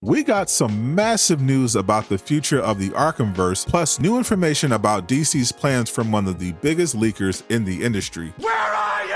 We got some massive news about the future of the Arkhamverse, plus new information about DC's plans from one of the biggest leakers in the industry. Where are you?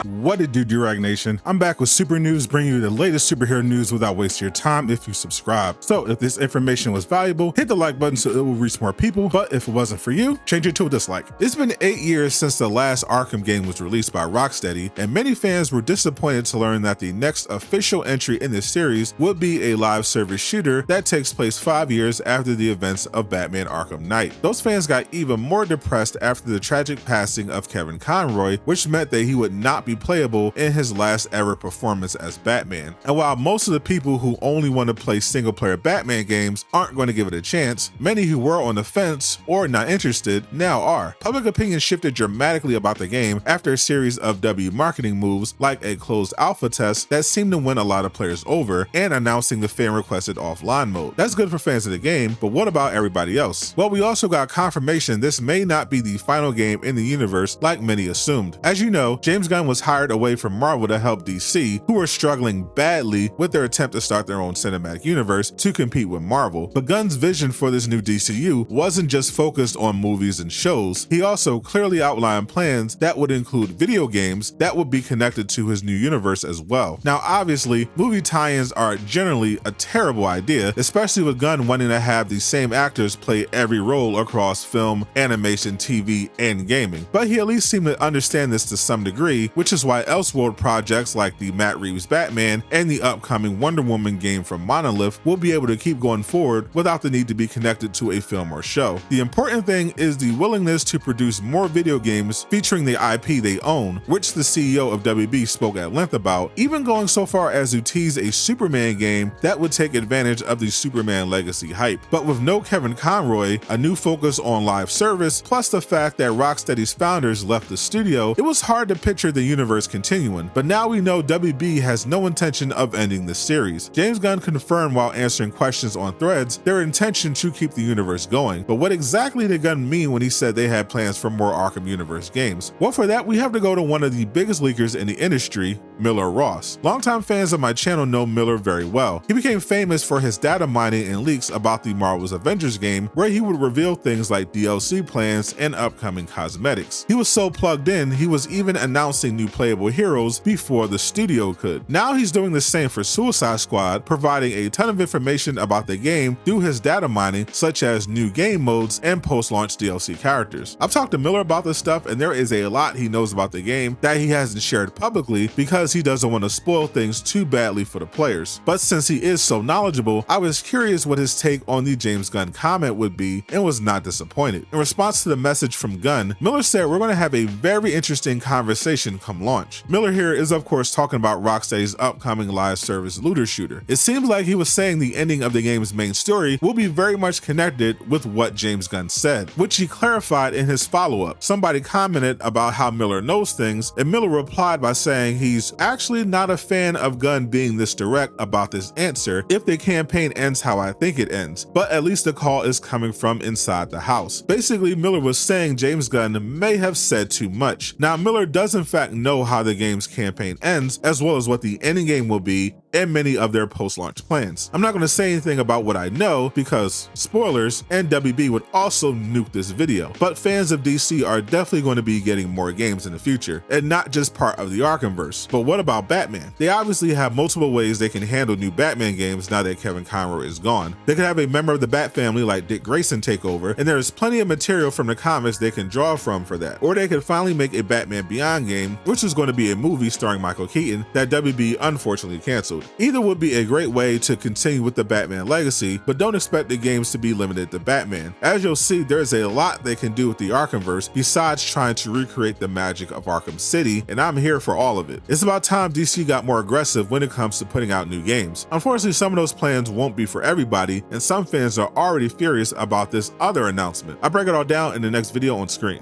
What it do, Durag Nation? I'm back with super news, bringing you the latest superhero news without wasting your time if you subscribe. So if this information was valuable, hit the like button so it will reach more people, but if it wasn't for you, change it to a dislike. It's been 8 years since the last Arkham game was released by Rocksteady, and many fans were disappointed to learn that the next official entry in this series would be a live service shooter that takes place 5 years after the events of Batman Arkham Knight. Those fans got even more depressed after the tragic passing of Kevin Conroy, which meant that he would not be playable in his last ever performance as Batman. And while most of the people who only want to play single player Batman games aren't going to give it a chance, many who were on the fence or not interested now are. Public opinion shifted dramatically about the game after a series of W marketing moves like a closed alpha test that seemed to win a lot of players over and announcing the fan requested offline mode. That's good for fans of the game, but what about everybody else? Well, we also got confirmation this may not be the final game in the universe like many assumed. As you know, James Gunn was hired away from Marvel to help DC, who were struggling badly with their attempt to start their own cinematic universe to compete with Marvel. But Gunn's vision for this new DCU wasn't just focused on movies and shows. He also clearly outlined plans that would include video games that would be connected to his new universe as well. Now, obviously, movie tie-ins are generally a terrible idea, especially with Gunn wanting to have the same actors play every role across film, animation, TV, and gaming. But he at least seemed to understand this to some degree, which is why Elseworld projects like the Matt Reeves Batman and the upcoming Wonder Woman game from Monolith will be able to keep going forward without the need to be connected to a film or show. The important thing is the willingness to produce more video games featuring the IP they own, which the CEO of WB spoke at length about, even going so far as to tease a Superman game that would take advantage of the Superman legacy hype. But with no Kevin Conroy, a new focus on live service, plus the fact that Rocksteady's founders left the studio, it was hard to picture the universe continuing. But now we know WB has no intention of ending the series. James Gunn confirmed while answering questions on Threads their intention to keep the universe going. But what exactly did Gunn mean when he said they had plans for more Arkham Universe games? Well, for that, we have to go to one of the biggest leakers in the industry, Miller Ross. Longtime fans of my channel know Miller very well. He became famous for his data mining and leaks about the Marvel's Avengers game, where he would reveal things like DLC plans and upcoming cosmetics. He was so plugged in, he was even announcing new playable heroes before the studio could. Now he's doing the same for Suicide Squad, providing a ton of information about the game through his data mining, such as new game modes and post-launch DLC characters. I've talked to Miller about this stuff, and there is a lot he knows about the game that he hasn't shared publicly because he doesn't want to spoil things too badly for the players. But since he is so knowledgeable, I was curious what his take on the James Gunn comment would be and was not disappointed. In response to the message from Gunn, Miller said, "We're going to have a very interesting conversation come launch." Miller here is of course talking about Rocksteady's upcoming live service looter shooter. It seems like he was saying the ending of the game's main story will be very much connected with what James Gunn said, which he clarified in his follow-up. Somebody commented about how Miller knows things, and Miller replied by saying he's actually not a fan of Gunn being this direct about this answer if the campaign ends how I think it ends, but at least the call is coming from inside the house. Basically, Miller was saying James Gunn may have said too much. Now, Miller does in fact know how the game's campaign ends, as well as what the ending game will be and many of their post-launch plans. I'm not going to say anything about what I know because spoilers, and WB would also nuke this video. But fans of DC are definitely going to be getting more games in the future, and not just part of the Arkhamverse. But what about Batman? They obviously have multiple ways they can handle new Batman games now that Kevin Conroy is gone. They could have a member of the Bat family like Dick Grayson take over, and there is plenty of material from the comics they can draw from for that. Or they could finally make a Batman Beyond game, which is going to be a movie starring Michael Keaton that WB unfortunately canceled. Either would be a great way to continue with the Batman legacy, but don't expect the games to be limited to Batman. As you'll see, there is a lot they can do with the Arkhamverse besides trying to recreate the magic of Arkham City, and I'm here for all of it. It's about time DC got more aggressive when it comes to putting out new games. Unfortunately, some of those plans won't be for everybody, and some fans are already furious about this other announcement. I break it all down in the next video on screen.